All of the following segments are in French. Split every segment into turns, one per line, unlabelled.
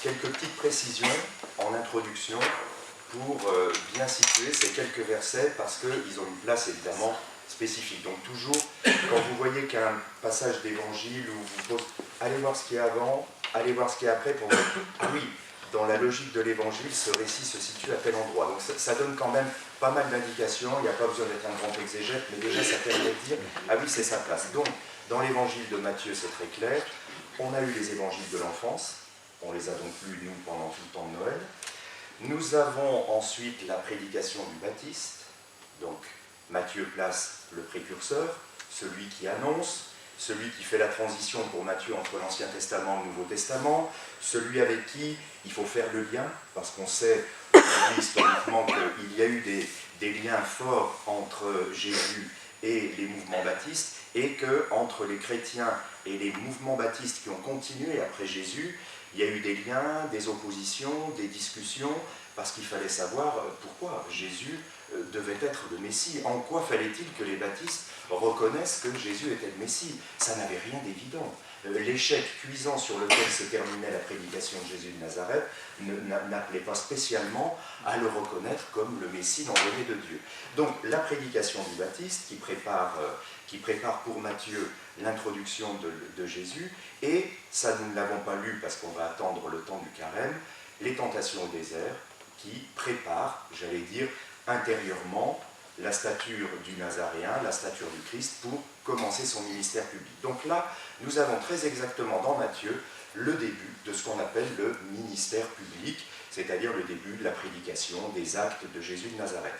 quelques petites précisions en introduction pour bien situer ces quelques versets parce qu'ils ont une place évidemment spécifique. Donc toujours, quand vous voyez qu'un passage d'évangile où vous posez, allez voir ce qu'il y a avant, allez voir ce qu'il y a après pour dire, ah oui, dans la logique de l'évangile, ce récit se situe à tel endroit. Donc ça donne quand même pas mal d'indications, il n'y a pas besoin d'être un grand exégète, mais déjà ça permet de dire, ah oui, c'est sa place. Donc, dans l'évangile de Matthieu, c'est très clair, on a eu les évangiles de l'enfance, on les a donc lus, nous, pendant tout le temps de Noël. Nous avons ensuite la prédication du Baptiste, donc Matthieu place le précurseur, celui qui annonce, celui qui fait la transition pour Matthieu entre l'Ancien Testament et le Nouveau Testament, celui avec qui il faut faire le lien, parce qu'on sait historiquement qu'il y a eu des liens forts entre Jésus et les mouvements baptistes, et qu'entre les chrétiens et les mouvements baptistes qui ont continué après Jésus, il y a eu des liens, des oppositions, des discussions, parce qu'il fallait savoir pourquoi Jésus devait être le Messie. En quoi fallait-il que les baptistes reconnaissent que Jésus était le Messie? Ça n'avait rien d'évident. L'échec cuisant sur lequel se terminait la prédication de Jésus de Nazareth n'appelait pas spécialement à le reconnaître comme le Messie l'envoyé de Dieu. Donc la prédication du Baptiste qui prépare pour Matthieu l'introduction de Jésus, et ça nous ne l'avons pas lu parce qu'on va attendre le temps du carême, les tentations au désert qui préparent, j'allais dire, intérieurement la stature du Nazaréen, la stature du Christ pour commencer son ministère public. Donc là, nous avons très exactement dans Matthieu le début de ce qu'on appelle le ministère public, c'est-à-dire le début de la prédication, des actes de Jésus de Nazareth.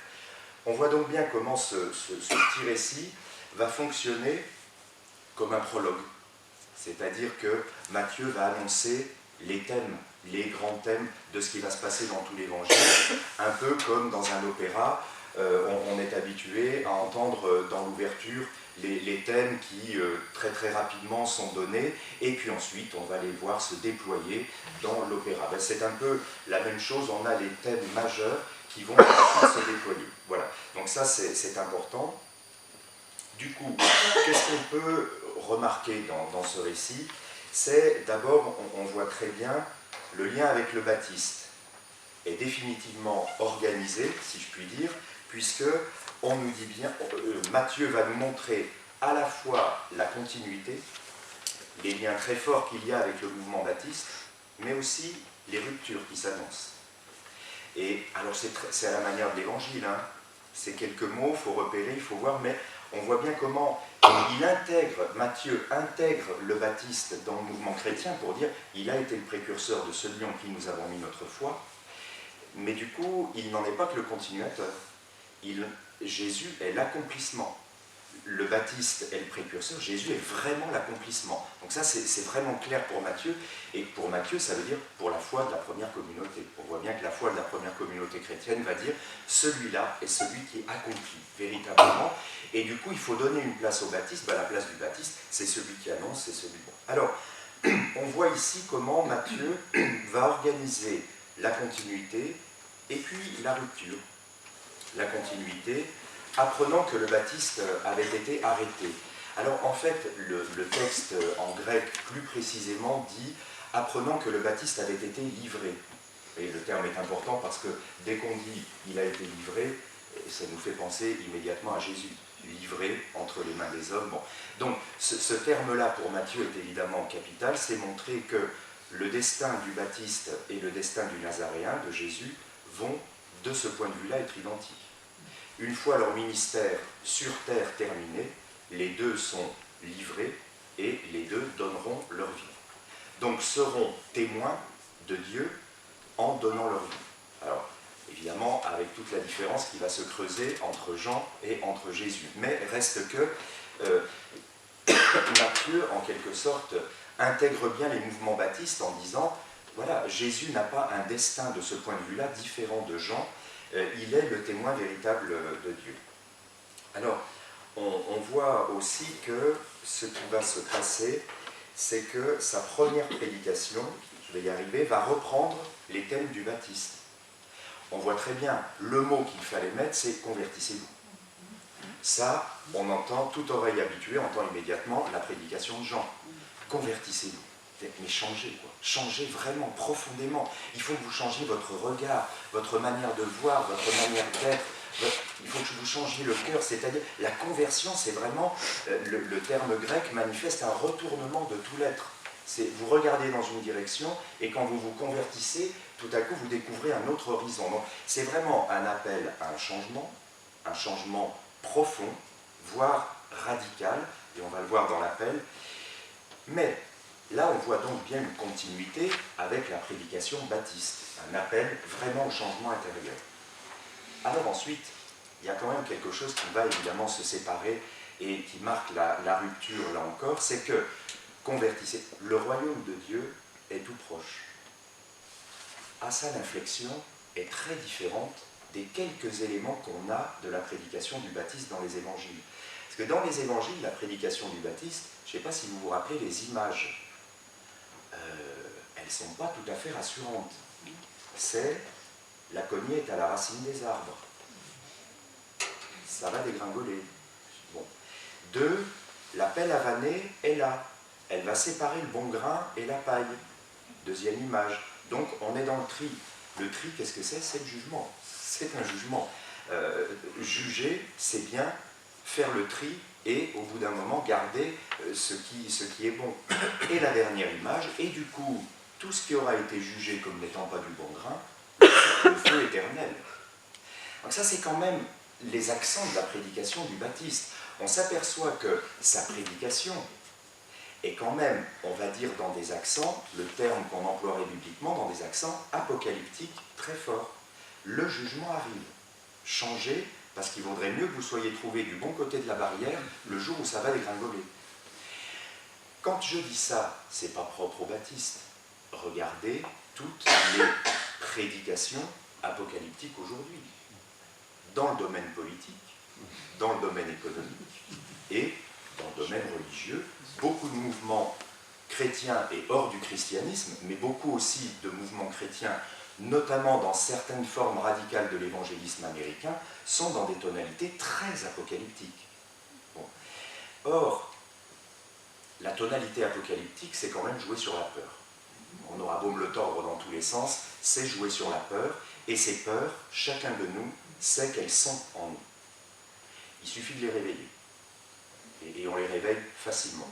On voit donc bien comment ce petit récit va fonctionner comme un prologue, c'est-à-dire que Matthieu va annoncer les thèmes, les grands thèmes de ce qui va se passer dans tout l'évangile, un peu comme dans un opéra, on est habitué à entendre dans l'ouverture les thèmes qui très très rapidement sont donnés, et puis ensuite on va les voir se déployer dans l'opéra. C'est un peu la même chose, on a les thèmes majeurs qui vont se déployer. Voilà, donc ça c'est important. Du coup, qu'est-ce qu'on peut remarquer dans ce récit? C'est d'abord, on voit très bien, le lien avec le Baptiste est définitivement organisé, si je puis dire, puisque on nous dit bien, Matthieu va nous montrer à la fois la continuité, les liens très forts qu'il y a avec le mouvement baptiste, mais aussi les ruptures qui s'annoncent. Et alors c'est à la manière de l'évangile, hein. C'est quelques mots, il faut repérer, il faut voir, mais on voit bien comment Matthieu intègre le Baptiste dans le mouvement chrétien pour dire il a été le précurseur de celui en qui nous avons mis notre foi, mais du coup, il n'en est pas que le continuateur. Jésus est l'accomplissement. Le Baptiste est le précurseur, Jésus est vraiment l'accomplissement. Donc ça, c'est vraiment clair pour Matthieu, et pour Matthieu, ça veut dire pour la foi de la première communauté. On voit bien que la foi de la première communauté chrétienne va dire celui-là est celui qui accomplit véritablement, et du coup, il faut donner une place au Baptiste. La place du Baptiste, c'est celui qui annonce, c'est celui bon. Alors, on voit ici comment Matthieu va organiser la continuité et puis la rupture. La continuité, apprenant que le Baptiste avait été arrêté. Alors en fait, le texte en grec plus précisément dit « apprenant que le Baptiste avait été livré ». Et le terme est important parce que dès qu'on dit « il a été livré », ça nous fait penser immédiatement à Jésus, livré entre les mains des hommes. Bon. Donc ce terme-là pour Matthieu est évidemment capital, c'est montrer que le destin du Baptiste et le destin du Nazaréen, de Jésus, vont de ce point de vue-là être identiques. Une fois leur ministère sur terre terminé, les deux sont livrés et les deux donneront leur vie. Donc seront témoins de Dieu en donnant leur vie. Alors, évidemment, avec toute la différence qui va se creuser entre Jean et entre Jésus. Mais reste que Matthieu, en quelque sorte, intègre bien les mouvements baptistes en disant, voilà, Jésus n'a pas un destin de ce point de vue-là différent de Jean, il est le témoin véritable de Dieu. Alors, on voit aussi que ce qui va se passer, c'est que sa première prédication, je vais y arriver, va reprendre les thèmes du Baptiste. On voit très bien, le mot qu'il fallait mettre, c'est « convertissez-vous ». Ça, on entend, toute oreille habituée entend immédiatement la prédication de Jean. « Convertissez-vous ». Mais changez, quoi. Changez vraiment, profondément. Il faut que vous changiez votre regard, votre manière de voir, votre manière d'être. Il faut que vous changiez le cœur, c'est-à-dire la conversion, c'est vraiment, le terme grec manifeste un retournement de tout l'être. Vous regardez dans une direction et quand vous vous convertissez, tout à coup vous découvrez un autre horizon. Donc c'est vraiment un appel à un changement profond, voire radical, et on va le voir dans l'appel. Mais là on voit donc bien une continuité avec la prédication baptiste, un appel vraiment au changement intérieur. Alors ensuite, il y a quand même quelque chose qui va évidemment se séparer et qui marque la rupture là encore, c'est que, convertissez, le royaume de Dieu est tout proche. À ça, l'inflexion est très différente des quelques éléments qu'on a de la prédication du baptiste dans les évangiles. Parce que dans les évangiles, la prédication du baptiste, je ne sais pas si vous vous rappelez les images, elles ne sont pas tout à fait rassurantes. C'est la cognée est à la racine des arbres. Ça va dégringoler. Bon. 2, la pelle à vanner est là. Elle va séparer le bon grain et la paille. Deuxième image. Donc on est dans le tri. Le tri, qu'est-ce que c'est? C'est le jugement. C'est un jugement. Juger, c'est bien faire le tri et au bout d'un moment garder ce qui est bon. Et la dernière image, et du coup, tout ce qui aura été jugé comme n'étant pas du bon grain, le feu éternel. Donc ça, c'est quand même les accents de la prédication du baptiste. On s'aperçoit que sa prédication est quand même, on va dire dans des accents, le terme qu'on emploierait bibliquement, dans des accents apocalyptiques très forts. Le jugement arrive. Changez, parce qu'il vaudrait mieux que vous soyez trouvé du bon côté de la barrière le jour où ça va dégringoler. Quand je dis ça, c'est pas propre aux baptistes. Regardez toutes les prédications apocalyptiques aujourd'hui, dans le domaine politique, dans le domaine économique et dans le domaine religieux. Beaucoup de mouvements chrétiens et hors du christianisme, mais beaucoup aussi de mouvements chrétiens, notamment dans certaines formes radicales de l'évangélisme américain, sont dans des tonalités très apocalyptiques. Bon. Or, la tonalité apocalyptique, c'est quand même jouer sur la peur. On aura beau me le tordre dans tous les sens, c'est jouer sur la peur, et ces peurs, chacun de nous sait qu'elles sont en nous. Il suffit de les réveiller. Et on les réveille facilement.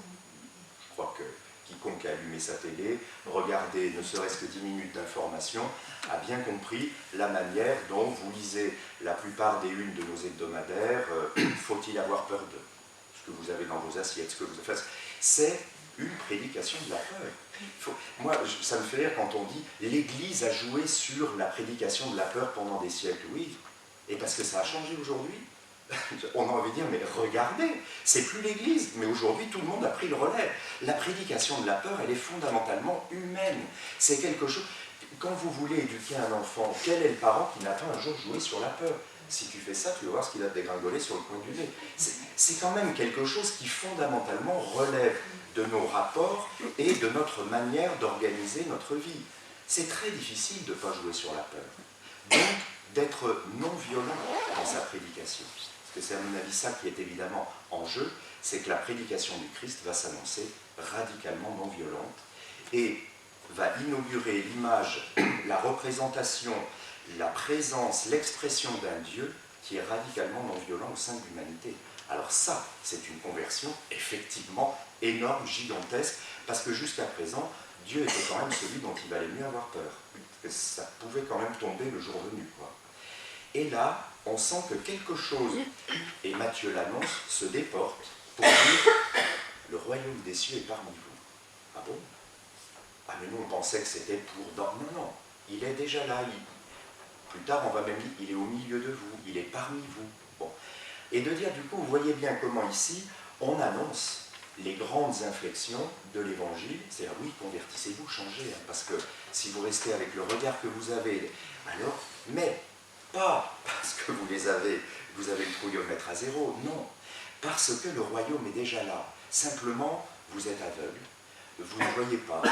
Je crois que quiconque a allumé sa télé, regardé ne serait-ce que 10 minutes d'information, a bien compris la manière dont vous lisez la plupart des unes de nos hebdomadaires. Faut-il avoir peur d'eux? Ce que vous avez dans vos assiettes, ce que vous faites, c'est une prédication de la peur. Moi, ça me fait rire quand on dit « l'Église a joué sur la prédication de la peur pendant des siècles ». Oui, et parce que ça a changé aujourd'hui. On a envie de dire, mais regardez, c'est plus l'Église, mais aujourd'hui tout le monde a pris le relais. La prédication de la peur, elle est fondamentalement humaine. C'est quelque chose, quand vous voulez éduquer un enfant, quel est le parent qui n'a pas un jour joué sur la peur? Si tu fais ça, tu vas voir ce qu'il va te dégringoler sur le coin du nez. C'est quand même quelque chose qui fondamentalement relève de nos rapports et de notre manière d'organiser notre vie. C'est très difficile de ne pas jouer sur la peur. Donc, d'être non violent dans sa prédication. Parce que c'est à mon avis ça qui est évidemment en jeu, c'est que la prédication du Christ va s'annoncer radicalement non violente et va inaugurer l'image, la représentation, la présence, l'expression d'un Dieu qui est radicalement non violent au sein de l'humanité. Alors ça, c'est une conversion effectivement énorme, gigantesque, parce que jusqu'à présent, Dieu était quand même celui dont il valait mieux avoir peur. Parce que ça pouvait quand même tomber le jour venu, quoi. Et là, on sent que quelque chose, et Matthieu l'annonce, se déporte pour dire « le royaume des cieux est parmi vous ». Ah bon? Ah mais nous on pensait que c'était pour... Non, non, il est déjà là. Plus tard on va même dire il est au milieu de vous, il est parmi vous. Bon. Et de dire du coup, vous voyez bien comment ici, on annonce les grandes inflexions de l'évangile, c'est-à-dire oui, convertissez-vous, changez, hein, parce que si vous restez avec le regard que vous avez, alors, mais pas parce que vous avez le trouillomètre à zéro, non, parce que le royaume est déjà là. Simplement, vous êtes aveugle, vous ne voyez pas,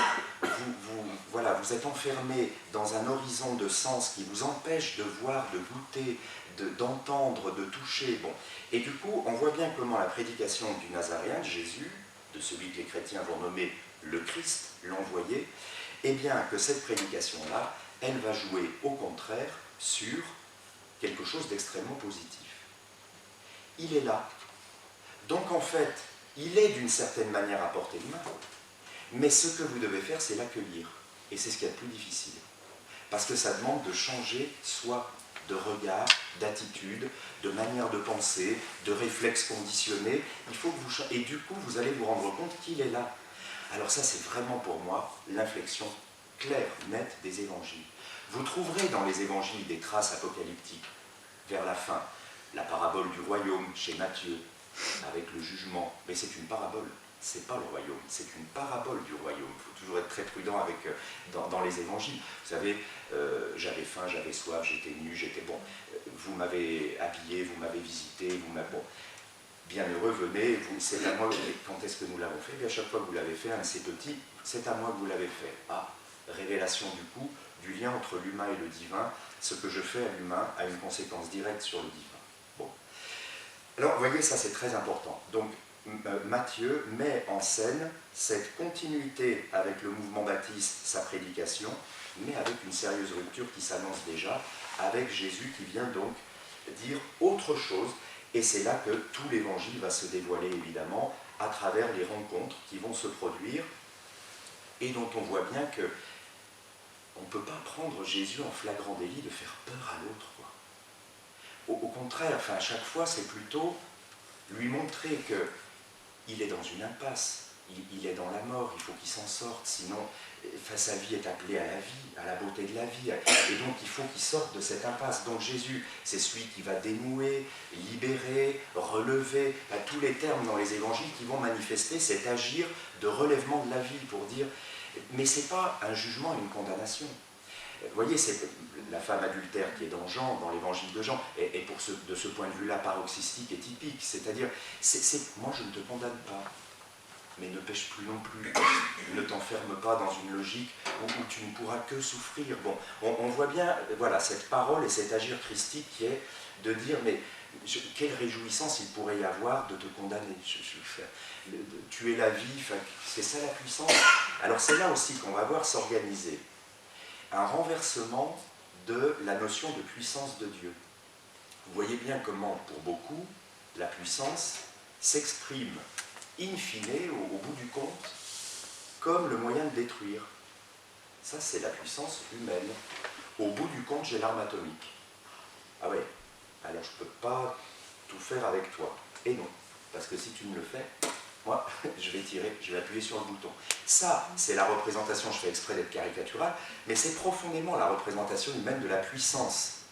voilà, vous êtes enfermé dans un horizon de sens qui vous empêche de voir, de goûter, d'entendre, de toucher. Bon. Et du coup, on voit bien comment la prédication du Nazaréen, de Jésus, de celui que les chrétiens vont nommer le Christ, l'envoyé, eh bien que cette prédication-là, elle va jouer au contraire sur quelque chose d'extrêmement positif. Il est là. Donc en fait, il est d'une certaine manière à portée de main, mais ce que vous devez faire, c'est l'accueillir. Et c'est ce qu'il y a de plus difficile. Parce que ça demande de changer soit de regard, d'attitude, de manière de penser, de réflexe conditionné. Il faut que vous et du coup, vous allez vous rendre compte qu'il est là. Alors ça, c'est vraiment pour moi l'inflexion claire, nette des évangiles. Vous trouverez dans les évangiles des traces apocalyptiques vers la fin. La parabole du royaume chez Matthieu, avec le jugement. Mais c'est une parabole, c'est pas le royaume, c'est une parabole du royaume. Il faut toujours être très prudent avec, dans les évangiles. Vous savez, j'avais faim, j'avais soif, j'étais nu, j'étais bon. Vous m'avez habillé, vous m'avez visité, vous m'avez... Bon, bienheureux, venez, c'est à moi, quand est-ce que nous l'avons fait? Bien, à chaque fois que vous l'avez fait, un de ces petits, c'est à moi que vous l'avez fait. Ah, révélation du coup, du lien entre l'humain et le divin. Ce que je fais à l'humain a une conséquence directe sur le divin. Bon. Alors, vous voyez, ça c'est très important. Donc, Matthieu met en scène cette continuité avec le mouvement baptiste, sa prédication, mais avec une sérieuse rupture qui s'annonce déjà, avec Jésus qui vient donc dire autre chose. Et c'est là que tout l'évangile va se dévoiler, évidemment, à travers les rencontres qui vont se produire, et dont on voit bien que on ne peut pas prendre Jésus en flagrant délit de faire peur à l'autre, quoi. Au contraire, enfin, à chaque fois, c'est plutôt lui montrer qu'il est dans une impasse, il est dans la mort, il faut qu'il s'en sorte, sinon sa vie est appelée à la vie, à la beauté de la vie, et donc il faut qu'il sorte de cette impasse. Donc Jésus, c'est celui qui va dénouer, libérer, relever, tous les termes dans les évangiles qui vont manifester cet agir de relèvement de la vie, pour dire, mais ce n'est pas un jugement et une condamnation. Vous voyez, c'est la femme adultère qui est dans Jean, dans l'évangile de Jean, et de ce point de vue-là, paroxystique et typique, c'est-à-dire, moi je ne te condamne pas, mais ne pêche plus non plus, ne t'enferme pas dans une logique où tu ne pourras que souffrir. Bon, on voit bien, voilà, cette parole et cet agir christique qui est de dire, mais quelle réjouissance il pourrait y avoir de te condamner, tuer la vie, c'est ça la puissance. Alors c'est là aussi qu'on va voir s'organiser un renversement de la notion de puissance de Dieu. Vous voyez bien comment, pour beaucoup, la puissance s'exprime in fine, au bout du compte, comme le moyen de détruire. Ça, c'est la puissance humaine. Au bout du compte, j'ai l'arme atomique. Ah ouais, alors je ne peux pas tout faire avec toi. Et non, parce que si tu me le fais, moi, je vais tirer, je vais appuyer sur le bouton. Ça, c'est la représentation, je fais exprès d'être caricatural, mais c'est profondément la représentation humaine de la puissance.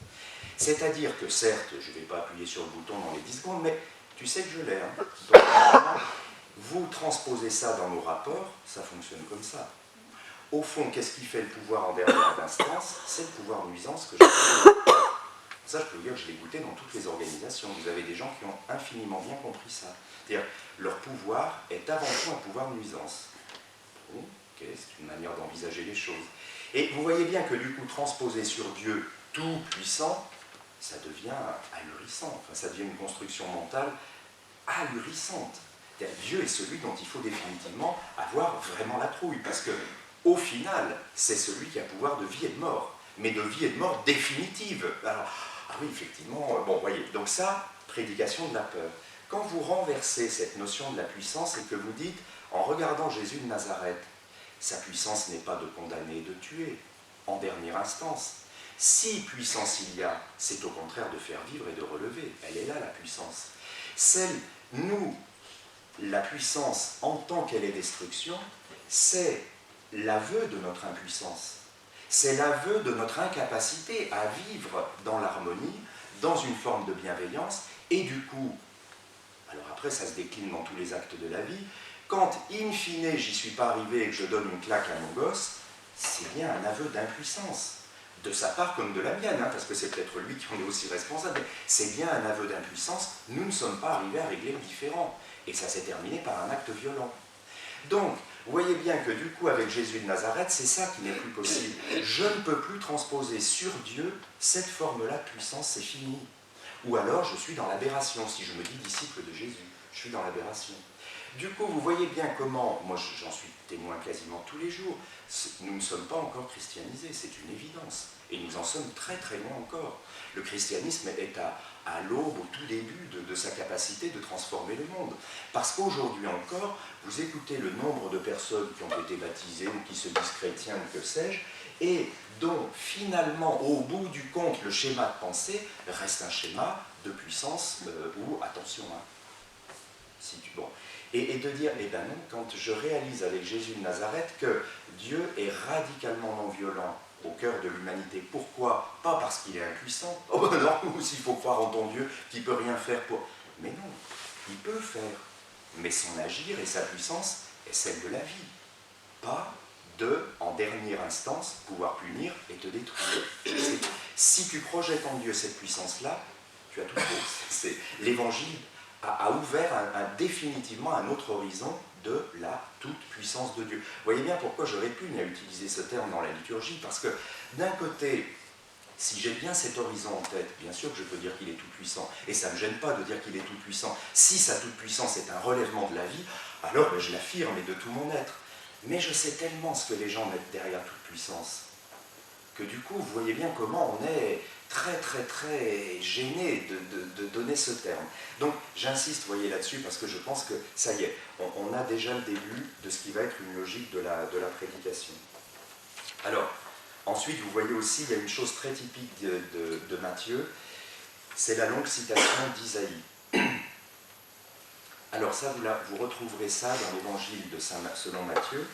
C'est-à-dire que, certes, je ne vais pas appuyer sur le bouton dans les 10 secondes, mais tu sais que je l'ai. Hein. Donc, vous transposez ça dans nos rapports, ça fonctionne comme ça. Au fond, qu'est-ce qui fait le pouvoir en dernière instance? C'est le pouvoir nuisance que j'ai. Ça, je peux vous dire que je l'ai goûté dans toutes les organisations. Vous avez des gens qui ont infiniment bien compris ça. C'est-à-dire, leur pouvoir est avant tout un pouvoir nuisance. Ok, c'est une manière d'envisager les choses. Et vous voyez bien que du coup, transposer sur Dieu tout puissant, ça devient ahurissant. Enfin, ça devient une construction mentale ahurissante. Dieu est celui dont il faut définitivement avoir vraiment la trouille, parce que au final, c'est celui qui a pouvoir de vie et de mort, mais de vie et de mort définitive. Alors, ah oui, effectivement, bon, voyez, donc ça, prédication de la peur. Quand vous renversez cette notion de la puissance et que vous dites, en regardant Jésus de Nazareth, sa puissance n'est pas de condamner et de tuer, en dernière instance. Si puissance il y a, c'est au contraire de faire vivre et de relever. Elle est là, la puissance. Nous, la puissance, en tant qu'elle est destruction, c'est l'aveu de notre impuissance. C'est l'aveu de notre incapacité à vivre dans l'harmonie, dans une forme de bienveillance, et du coup, alors après ça se décline dans tous les actes de la vie, quand in fine j'y suis pas arrivé et que je donne une claque à mon gosse, c'est bien un aveu d'impuissance, de sa part comme de la mienne, hein, parce que c'est peut-être lui qui en est aussi responsable, mais c'est bien un aveu d'impuissance, nous ne sommes pas arrivés à régler le différend, et ça s'est terminé par un acte violent. Donc, vous voyez bien que du coup, avec Jésus de Nazareth, c'est ça qui n'est plus possible. Je ne peux plus transposer sur Dieu cette forme-là de puissance, c'est fini. Ou alors, je suis dans l'aberration, si je me dis disciple de Jésus, je suis dans l'aberration. Du coup, vous voyez bien comment, moi j'en suis témoin quasiment tous les jours, nous ne sommes pas encore christianisés, c'est une évidence. Et nous en sommes très très loin encore. Le christianisme est à l'aube, au tout début de sa capacité de transformer le monde. Parce qu'aujourd'hui encore, vous écoutez le nombre de personnes qui ont été baptisées ou qui se disent chrétiens ou que sais-je, et dont finalement, au bout du compte, le schéma de pensée reste un schéma de puissance ou, attention, hein, si tu, bon, et de dire, eh ben non, quand je réalise avec Jésus de Nazareth que Dieu est radicalement non violent au cœur de l'humanité. Pourquoi? Pas parce qu'il est impuissant. Oh non, s'il faut croire en ton Dieu qui ne peut rien faire pour... Mais non, il peut faire. Mais son agir et sa puissance est celle de la vie. Pas de, en dernière instance, pouvoir punir et te détruire. Si tu projettes en Dieu cette puissance-là, tu as tout faux. L'Évangile a ouvert définitivement un autre horizon de la toute-puissance de Dieu. Vous voyez bien pourquoi je répugne à utiliser ce terme dans la liturgie, parce que d'un côté, si j'ai bien cet horizon en tête, bien sûr que je peux dire qu'il est tout-puissant, et ça ne me gêne pas de dire qu'il est tout-puissant. Si sa toute-puissance est un relèvement de la vie, alors ben, je l'affirme et de tout mon être. Mais je sais tellement ce que les gens mettent derrière toute-puissance, que du coup, vous voyez bien comment on est très très très gêné de donner ce terme. Donc j'insiste, voyez, là-dessus, parce que je pense que ça y est, on a déjà le début de ce qui va être une logique de la prédication. Alors, ensuite, vous voyez aussi, il y a une chose très typique de Matthieu, c'est la longue citation d'Isaïe. Alors ça, vous retrouverez ça dans l'évangile selon Matthieu.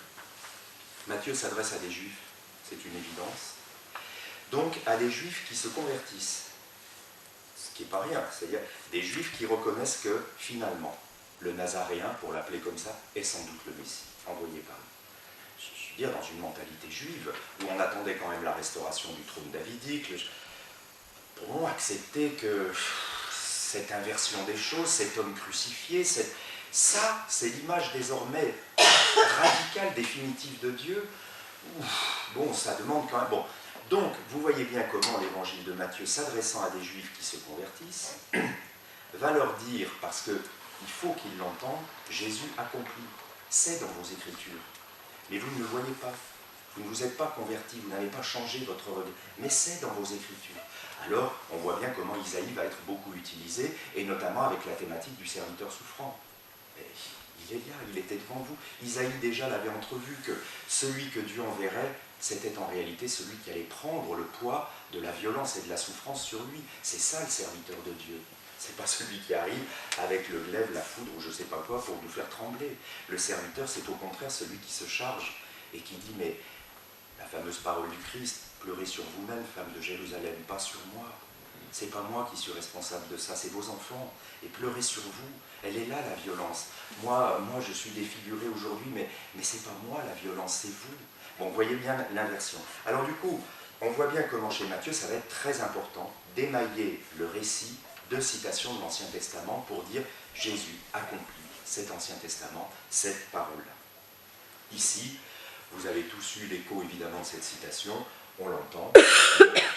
Matthieu s'adresse à des juifs, c'est une évidence. Donc à des juifs qui se convertissent, ce qui n'est pas rien, c'est-à-dire des juifs qui reconnaissent que finalement, le Nazaréen, pour l'appeler comme ça, est sans doute le Messie, envoyé par lui. Je veux dire, dans une mentalité juive, où on attendait quand même la restauration du trône davidique, pourront accepter que cette inversion des choses, cet homme crucifié, ça, c'est l'image désormais radicale, définitive de Dieu. Bon, ça demande quand même... Bon. Donc, vous voyez bien comment l'évangile de Matthieu, s'adressant à des juifs qui se convertissent, va leur dire, parce qu'il faut qu'ils l'entendent, Jésus accomplit. C'est dans vos Écritures. Mais vous ne le voyez pas. Vous ne vous êtes pas convertis, vous n'avez pas changé votre regard. Mais c'est dans vos Écritures. Alors, on voit bien comment Isaïe va être beaucoup utilisé, et notamment avec la thématique du serviteur souffrant. Et il est là, il était devant vous. Isaïe déjà l'avait entrevu que celui que Dieu enverrait, c'était en réalité celui qui allait prendre le poids de la violence et de la souffrance sur lui. C'est ça le serviteur de Dieu. C'est pas celui qui arrive avec le glaive, la foudre ou je sais pas quoi pour nous faire trembler. Le serviteur, c'est au contraire celui qui se charge et qui dit, mais la fameuse parole du Christ, pleurez sur vous-même, femme de Jérusalem, pas sur moi. C'est pas moi qui suis responsable de ça, c'est vos enfants. Et pleurez sur vous. Elle est là, la violence. Moi je suis défiguré aujourd'hui, mais c'est pas moi la violence, c'est vous. Bon, vous voyez bien l'inversion. Alors du coup, on voit bien comment chez Matthieu, ça va être très important d'émailler le récit de citations de l'Ancien Testament pour dire Jésus accomplit cet Ancien Testament, cette parole-là. Ici, vous avez tous eu l'écho évidemment de cette citation, on l'entend le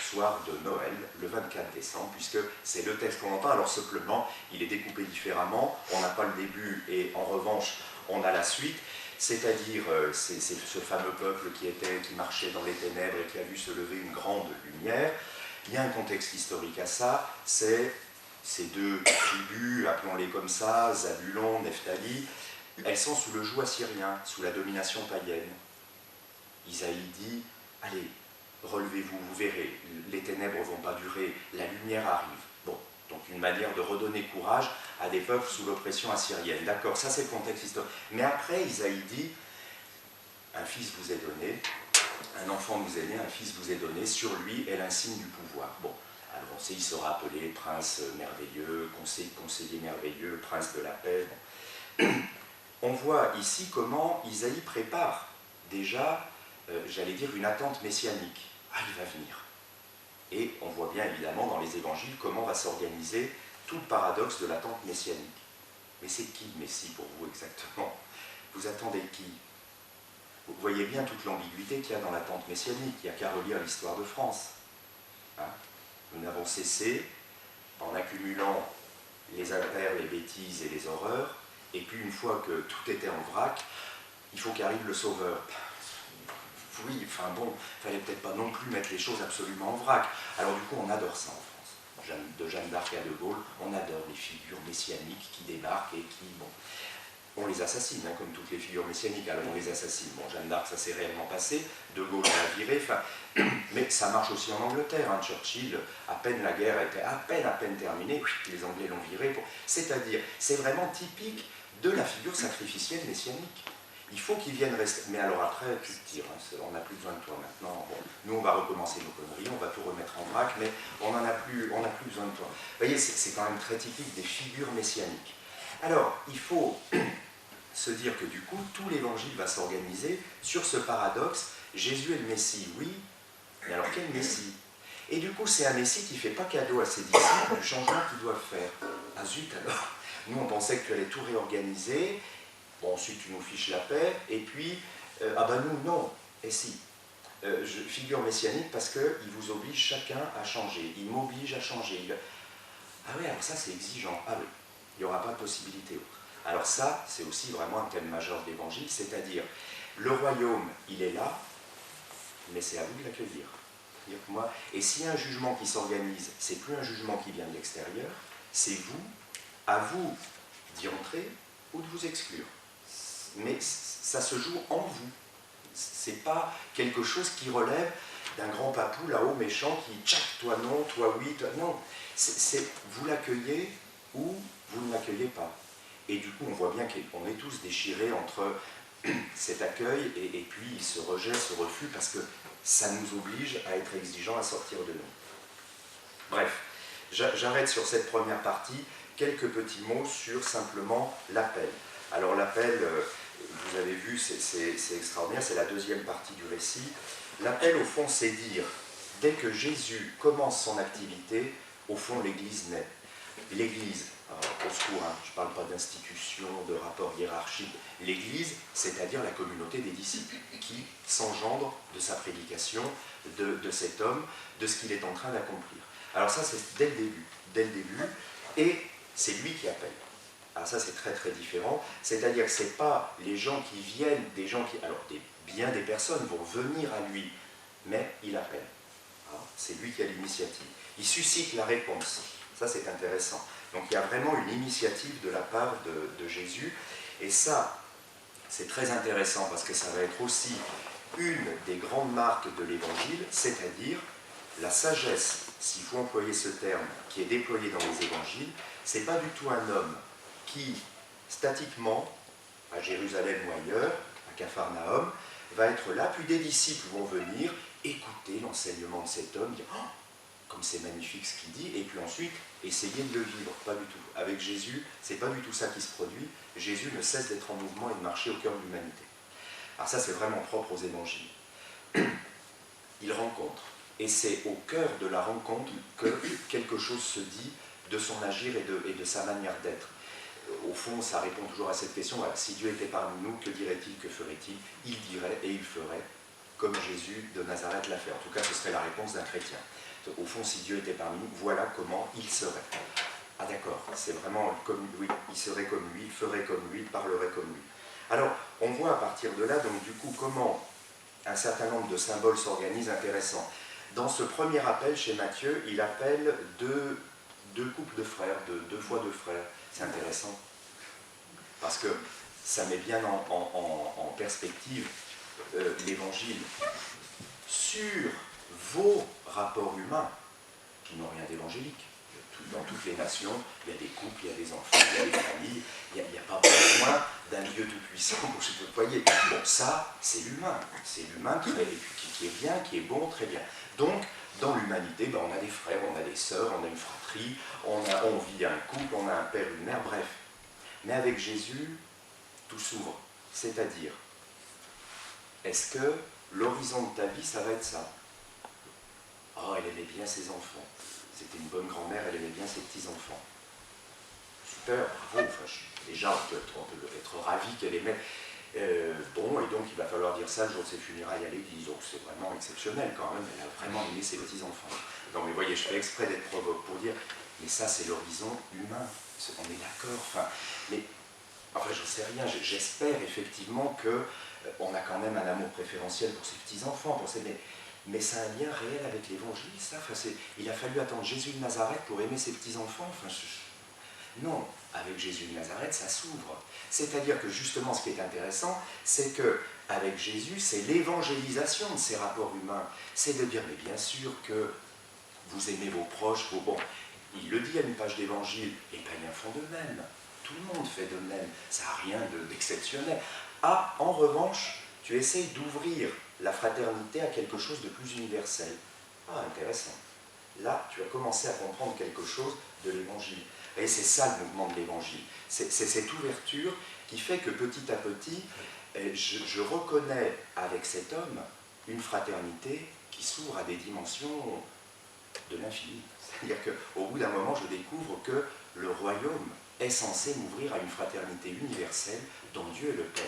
soir de Noël, le 24 décembre, puisque c'est le texte qu'on entend. Alors simplement, il est découpé différemment, on n'a pas le début et en revanche, on a la suite. C'est-à-dire, c'est ce fameux peuple qui marchait dans les ténèbres et qui a vu se lever une grande lumière. Il y a un contexte historique à ça, c'est ces deux tribus, appelons-les comme ça, Zabulon, Nephtali, elles sont sous le joug assyrien, sous la domination païenne. Isaïe dit, allez, relevez-vous, vous verrez, les ténèbres ne vont pas durer, la lumière arrive. Bon, donc une manière de redonner courage à des peuples sous l'oppression assyrienne. D'accord, ça c'est le contexte historique. Mais après, Isaïe dit, un fils vous est donné, un enfant vous est né, un fils vous est donné, sur lui est l'insigne du pouvoir. Bon, alors on sait, il sera appelé prince merveilleux, conseiller merveilleux, prince de la paix. Bon. On voit ici comment Isaïe prépare déjà, j'allais dire, une attente messianique. Ah, il va venir. Et on voit bien évidemment dans les évangiles comment va s'organiser tout le paradoxe de l'attente messianique. Mais c'est qui le Messie pour vous exactement? Vous attendez qui? Vous voyez bien toute l'ambiguïté qu'il y a dans l'attente messianique. Il n'y a qu'à relire l'histoire de France. Hein? Nous n'avons cessé, en accumulant les affaires, les bêtises et les horreurs, Et puis une fois que tout était en vrac, il faut qu'arrive le sauveur. Oui, enfin bon, il fallait peut-être pas non plus mettre les choses absolument en vrac. Alors du coup, on adore ça en France. De Jeanne d'Arc à De Gaulle, on adore les figures messianiques qui débarquent et qui, bon, on les assassine, hein, comme toutes les figures messianiques, alors on les assassine. Bon, Jeanne d'Arc, ça s'est réellement passé, De Gaulle, on l'a viré, enfin, mais ça marche aussi en Angleterre. Hein. Churchill, à peine la guerre était à peine terminée, les Anglais l'ont viré. C'est-à-dire, c'est vraiment typique de la figure sacrificielle messianique. Il faut qu'ils viennent rester. Mais alors après, tu te tires, hein, on n'a plus besoin de toi maintenant. Bon, nous, on va recommencer nos conneries, on va tout remettre en vrac, mais on n'a plus besoin de toi. Vous voyez, c'est quand même très typique des figures messianiques. Alors, il faut se dire que du coup, tout l'évangile va s'organiser sur ce paradoxe. Jésus est le Messie, oui, mais alors quel Messie? Et du coup, c'est un Messie qui ne fait pas cadeau à ses disciples du changement qu'ils doivent faire. Ah zut alors, nous on pensait que tu allais tout réorganiser, bon ensuite tu nous fiches la paix, et puis, ah ben nous non, et si. Figure messianique parce qu'il vous oblige chacun à changer, il m'oblige à changer. Ah oui, alors ça c'est exigeant, ah oui, il n'y aura pas de possibilité autre. Alors ça, c'est aussi vraiment un thème majeur de l'Évangile, c'est-à-dire, le royaume, il est là, mais c'est à vous de l'accueillir. Et s'il y a un jugement qui s'organise, c'est plus un jugement qui vient de l'extérieur, c'est vous, à vous d'y entrer ou de vous exclure. Mais ça se joue en vous. C'est pas quelque chose qui relève d'un grand papou là-haut méchant qui tchac, toi non, toi oui, toi non. C'est vous l'accueillez ou vous ne l'accueillez pas. Et du coup, on voit bien qu'on est tous déchirés entre cet accueil et puis ce rejet, ce refus, parce que ça nous oblige à être exigeants, à sortir de nous. Bref, j'arrête sur cette première partie. Quelques petits mots sur simplement l'appel. Alors l'appel, vous avez vu, c'est extraordinaire, c'est la deuxième partie du récit. L'appel, au fond, c'est dire, dès que Jésus commence son activité, au fond, l'Église naît. L'Église, au secours, hein, je ne parle pas d'institution, de rapport hiérarchique. L'Église, c'est-à-dire la communauté des disciples, qui s'engendre de sa prédication, de cet homme, de ce qu'il est en train d'accomplir. Alors ça, c'est dès le début, et c'est lui qui appelle. Alors ça, c'est très très différent, c'est-à-dire que ce n'est pas les gens qui viennent, des gens qui... Alors, bien des personnes vont venir à lui, mais il appelle. C'est lui qui a l'initiative. Il suscite la réponse. Ça, c'est intéressant. Donc, il y a vraiment une initiative de la part de Jésus. Et ça, c'est très intéressant parce que ça va être aussi une des grandes marques de l'Évangile, c'est-à-dire la sagesse, s'il faut employer ce terme, qui est déployé dans les Évangiles. Ce n'est pas du tout un homme qui, statiquement, à Jérusalem ou ailleurs, à Capharnaüm, va être là, puis des disciples vont venir écouter l'enseignement de cet homme, dire « Oh, comme c'est magnifique ce qu'il dit », et puis ensuite, essayer de le vivre. Pas du tout. Avec Jésus, c'est pas du tout ça qui se produit. Jésus ne cesse d'être en mouvement et de marcher au cœur de l'humanité. Alors ça, c'est vraiment propre aux évangiles. Il rencontre. Et c'est au cœur de la rencontre que quelque chose se dit de son agir et de sa manière d'être. Au fond, ça répond toujours à cette question. Voilà, si Dieu était parmi nous, que dirait-il, que ferait-il? Il dirait et il ferait comme Jésus de Nazareth l'a fait. En tout cas, ce serait la réponse d'un chrétien. Au fond, si Dieu était parmi nous, voilà comment il serait. Ah d'accord, c'est vraiment comme lui, il serait comme lui, il ferait comme lui, il parlerait comme lui. Alors, on voit à partir de là, donc du coup, comment un certain nombre de symboles s'organisent intéressants. Dans ce premier appel chez Matthieu, il appelle deux couples de frères, deux fois deux frères. C'est intéressant, parce que ça met bien en perspective l'Évangile sur vos rapports humains, qui n'ont rien d'évangélique. Dans toutes les nations, il y a des couples, il y a des enfants, il y a des familles, il n'y a pas besoin d'un Dieu tout-puissant pour se déployer. Bon, ça, c'est l'humain. C'est l'humain qui est bien, qui est bon, très bien. Donc, dans l'humanité, ben, on a des frères, on a des sœurs, on a une fratrie, on vit un couple, on a un père, une mère, bref. Mais avec Jésus, tout s'ouvre. C'est-à-dire, est-ce que l'horizon de ta vie, ça va être ça? Oh, elle aimait bien ses enfants. C'était une bonne grand-mère, elle aimait bien ses petits-enfants. Super, bravo. Déjà, on peut être ravi qu'elle aimait. Bon, et donc il va falloir dire ça le jour de ses funérailles à l'église. Donc c'est vraiment exceptionnel quand même, elle a vraiment aimé ses petits-enfants. Non mais voyez, je fais exprès d'être provoque pour dire, mais ça c'est l'horizon humain, on est d'accord. Enfin, mais enfin j'en sais rien, j'espère effectivement qu'on a quand même un amour préférentiel pour ses petits-enfants, mais c'est un lien réel avec l'évangile, ça. Enfin, il a fallu attendre Jésus de Nazareth pour aimer ses petits-enfants. Enfin, non, avec Jésus de Nazareth, ça s'ouvre. C'est-à-dire que justement, ce qui est intéressant, c'est qu'avec Jésus, c'est l'évangélisation de ces rapports humains. C'est de dire, mais bien sûr que vous aimez vos proches, bon, il le dit à une page d'évangile, les païens font de même. Tout le monde fait de même. Ça n'a rien d'exceptionnel. Ah, en revanche, tu essayes d'ouvrir la fraternité à quelque chose de plus universel. Ah, intéressant. Là, tu as commencé à comprendre quelque chose de l'évangile. Et c'est ça le mouvement de l'évangile. C'est cette ouverture qui fait que petit à petit, je reconnais avec cet homme une fraternité qui s'ouvre à des dimensions de l'infini. C'est-à-dire qu'au bout d'un moment, je découvre que le royaume est censé m'ouvrir à une fraternité universelle dont Dieu est le Père.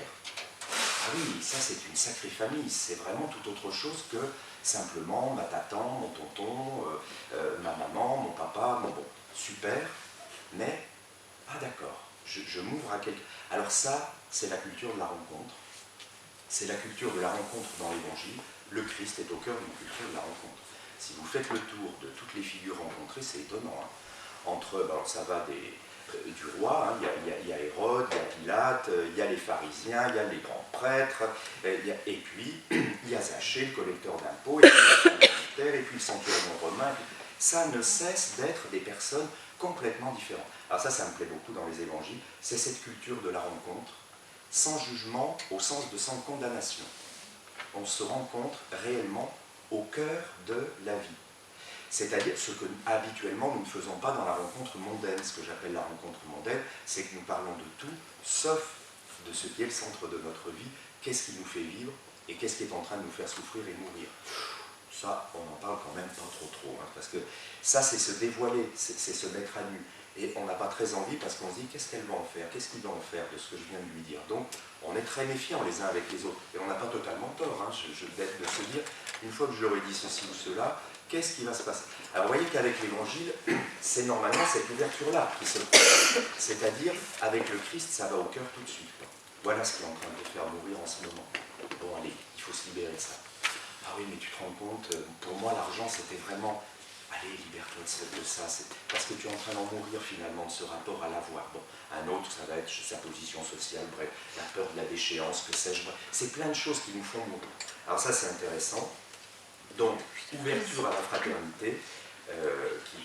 Ah oui, ça c'est une sacrée famille, c'est vraiment tout autre chose que simplement ma tante, mon tonton, ma maman, mon papa, bon, super, mais, ah d'accord, je m'ouvre à quelque... Alors ça, c'est la culture de la rencontre, c'est la culture de la rencontre dans l'Évangile, le Christ est au cœur d'une culture de la rencontre. Si vous faites le tour de toutes les figures rencontrées, c'est étonnant. Hein. Entre, alors ça va du roi, hein, il y a Hérode, il y a Pilate, il y a les pharisiens, il y a les grands prêtres, et puis il y a Zachée, le collecteur d'impôts, et puis le centurion romain. Ça ne cesse d'être des personnes complètement différentes. Alors ça me plaît beaucoup dans les évangiles, c'est cette culture de la rencontre, sans jugement au sens de sans condamnation. On se rencontre réellement au cœur de la vie. C'est-à-dire ce que habituellement nous ne faisons pas dans la rencontre mondaine. Ce que j'appelle la rencontre mondaine, c'est que nous parlons de tout, sauf de ce qui est le centre de notre vie, qu'est-ce qui nous fait vivre et qu'est-ce qui est en train de nous faire souffrir et mourir. Ça, on n'en parle quand même pas trop, hein, parce que ça, c'est se dévoiler, c'est se mettre à nu. Et on n'a pas très envie parce qu'on se dit, qu'est-ce qu'elle va en faire? Qu'est-ce qu'il va en faire de ce que je viens de lui dire? Donc, on est très méfiants les uns avec les autres. Et on n'a pas totalement tort, hein, de se dire, une fois que je leur ai dit ceci ou cela, qu'est-ce qui va se passer? Alors, vous voyez qu'avec l'Évangile, c'est normalement cette ouverture-là qui se produit. C'est-à-dire, avec le Christ, ça va au cœur tout de suite. Voilà ce qui est en train de te faire mourir en ce moment. Bon, allez, il faut se libérer de ça. Ah oui, mais tu te rends compte, pour moi, l'argent, c'était vraiment... Allez, libère-toi de ça, parce que tu es en train d'en mourir finalement de ce rapport à l'avoir. Bon, un autre, ça va être sa position sociale, bref, la peur de la déchéance, que sais-je. C'est plein de choses qui nous font mourir. Alors ça, c'est intéressant. Donc, ouverture à la fraternité,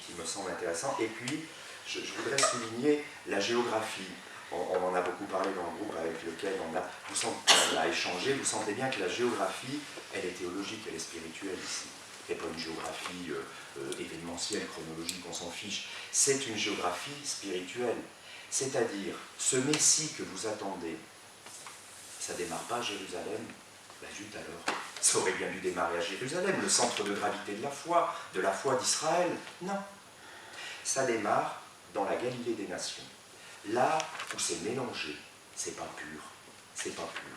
qui me semble intéressant. Et puis, je voudrais souligner la géographie. On en a beaucoup parlé dans le groupe avec lequel on a échangé. Vous sentez bien que la géographie, elle est théologique, elle est spirituelle ici. Il n'y a pas une géographie événementielle, chronologique, on s'en fiche. C'est une géographie spirituelle. C'est-à-dire, ce Messie que vous attendez, ça ne démarre pas à Jérusalem. Ben zut alors, ça aurait bien dû démarrer à Jérusalem, le centre de gravité de la foi d'Israël. Non. Ça démarre dans la Galilée des nations. Là où c'est mélangé, c'est pas pur. C'est pas pur.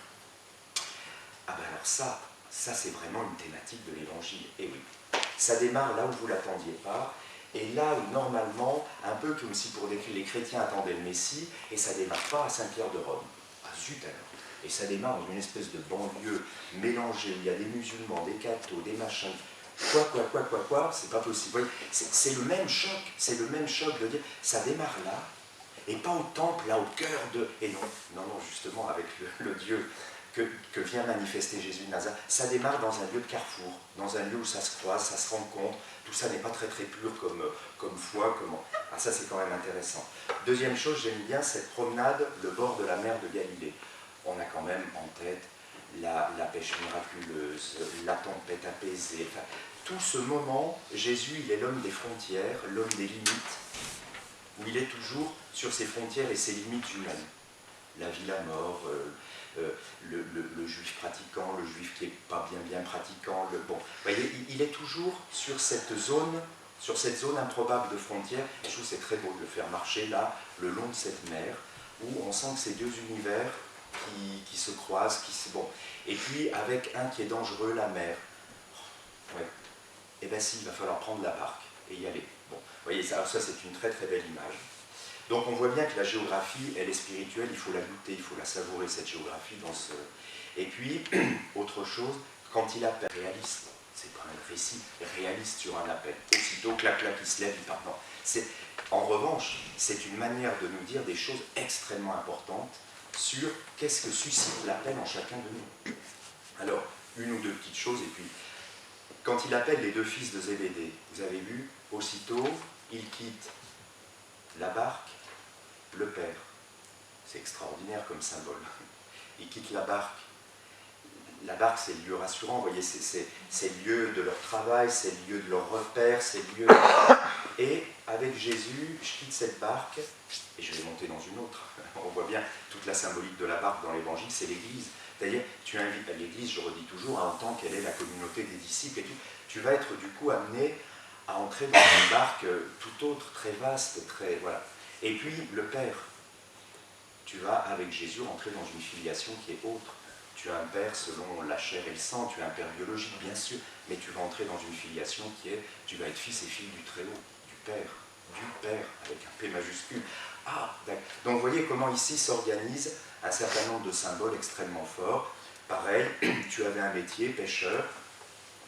Ah ben alors ça c'est vraiment une thématique de l'Évangile. Et oui, ça démarre là où vous ne l'attendiez pas, et là où normalement, un peu comme si pour les chrétiens attendaient le Messie, et ça ne démarre pas à Saint-Pierre de Rome. Ah zut alors. Et ça démarre dans une espèce de banlieue mélangée, où il y a des musulmans, des cathos, des machins. Quoi, c'est pas possible. C'est le même choc de dire, ça démarre là, et pas au temple, là, au cœur de... Et non, justement, avec le Dieu que vient manifester Jésus de Nazareth, ça démarre dans un lieu de carrefour, dans un lieu où ça se croise, ça se rencontre, tout ça n'est pas très pur comme foi, Ah, ça c'est quand même intéressant. Deuxième chose, j'aime bien cette promenade, le bord de la mer de Galilée. On a quand même en tête la pêche miraculeuse, la tempête apaisée, enfin, tout ce moment, Jésus, il est l'homme des frontières, l'homme des limites, où il est toujours sur ses frontières et ses limites humaines. La vie, la mort, le juif pratiquant, le juif qui n'est pas bien pratiquant. Bon, voyez, il est toujours sur cette zone improbable de frontières. Et je trouve que c'est très beau de le faire marcher là, le long de cette mer, où on sent que ces deux univers qui se croisent, bon. Et puis avec un qui est dangereux, la mer. Ouais. Et bien si, il va falloir prendre la barque et y aller. Bon, vous voyez, ça c'est une très belle image. Donc on voit bien que la géographie, elle est spirituelle, il faut la goûter, il faut la savourer, cette géographie. Et puis, autre chose, quand il appelle réaliste, c'est pas un récit réaliste sur un appel. Aussitôt, clac, clac, il se lève, il part. Non. En revanche, c'est une manière de nous dire des choses extrêmement importantes sur qu'est-ce que suscite l'appel en chacun de nous. Alors, une ou deux petites choses, et puis, quand il appelle les deux fils de Zébédée, vous avez vu, aussitôt, il quitte la barque, le père. C'est extraordinaire comme symbole. Il quitte la barque. La barque, c'est le lieu rassurant, vous voyez, c'est le lieu de leur travail, c'est le lieu de leur repère, c'est le lieu... Et avec Jésus, je quitte cette barque et je vais monter dans une autre. On voit bien toute la symbolique de la barque dans l'Évangile, c'est l'Église. C'est-à-dire, tu invites à l'Église, je redis toujours, à entendre quelle est la communauté des disciples et tout. Tu vas être du coup amené à entrer dans une barque tout autre, très vaste, très... Voilà. Et puis, le Père. Tu vas, avec Jésus, rentrer dans une filiation qui est autre. Tu as un père selon la chair et le sang, tu as un père biologique, bien sûr, mais tu vas entrer dans une filiation qui est, tu vas être fils et fille du Très-Haut, du Père, avec un P majuscule. Ah, d'accord. Donc vous voyez comment ici s'organise un certain nombre de symboles extrêmement forts. Pareil, tu avais un métier, pêcheur,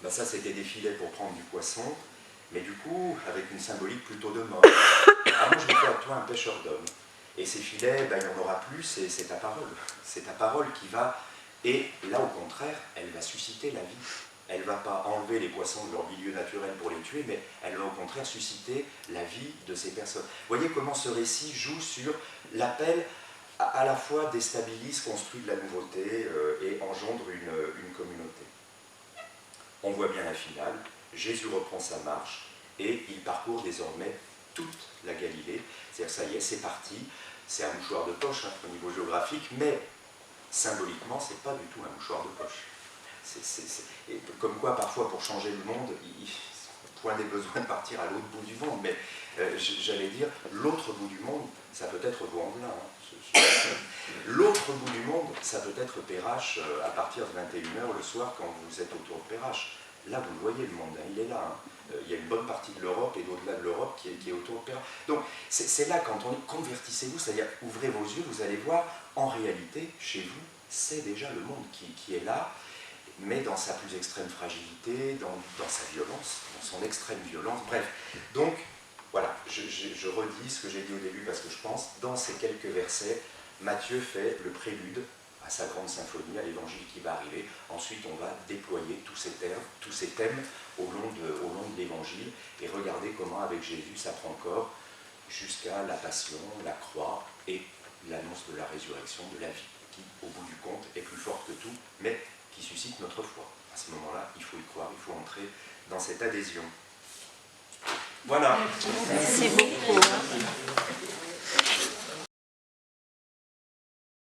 ben ça c'était des filets pour prendre du poisson, mais du coup, avec une symbolique plutôt de mort. Alors moi je vais faire de toi un pêcheur d'hommes. Et ces filets, ben, il n'y en aura plus, c'est ta parole. C'est ta parole qui va... Et là, au contraire, elle va susciter la vie. Elle ne va pas enlever les poissons de leur milieu naturel pour les tuer, mais elle va au contraire susciter la vie de ces personnes. Vous voyez comment ce récit joue sur l'appel, à la fois déstabilise, construit de la nouveauté et engendre une communauté. On voit bien la finale, Jésus reprend sa marche et il parcourt désormais toute la Galilée. C'est-à-dire, ça y est, c'est parti. C'est un mouchoir de poche au niveau géographique, mais symboliquement, c'est pas du tout un mouchoir de poche. Et comme quoi, parfois, pour changer le monde, point des besoins de partir à l'autre bout du monde. Mais j'allais dire, l'autre bout du monde, ça peut être Vaux-en-Velin. L'autre bout du monde, ça peut être Perrache à partir de 21h le soir quand vous êtes autour de Perrache. Là, vous le voyez, le monde, il est là. Il y a une bonne partie de l'Europe et d'au-delà de l'Europe qui est autour de Perrache. Donc, c'est là, quand on dit convertissez-vous, c'est-à-dire ouvrez vos yeux, vous allez voir, en réalité, chez vous, c'est déjà le monde qui est là, mais dans sa plus extrême fragilité, dans sa violence, dans son extrême violence. Bref, donc, voilà, je redis ce que j'ai dit au début parce que je pense, dans ces quelques versets, Matthieu fait le prélude à sa grande symphonie, à l'évangile qui va arriver. Ensuite, on va déployer tous ces thèmes au long de l'évangile et regarder comment, avec Jésus, ça prend corps jusqu'à la passion, la croix et l'annonce de la résurrection, de la vie, qui, au bout du compte, est plus forte que tout, mais qui suscite notre foi. À ce moment-là, il faut y croire, il faut entrer dans cette adhésion. Voilà.
Merci beaucoup.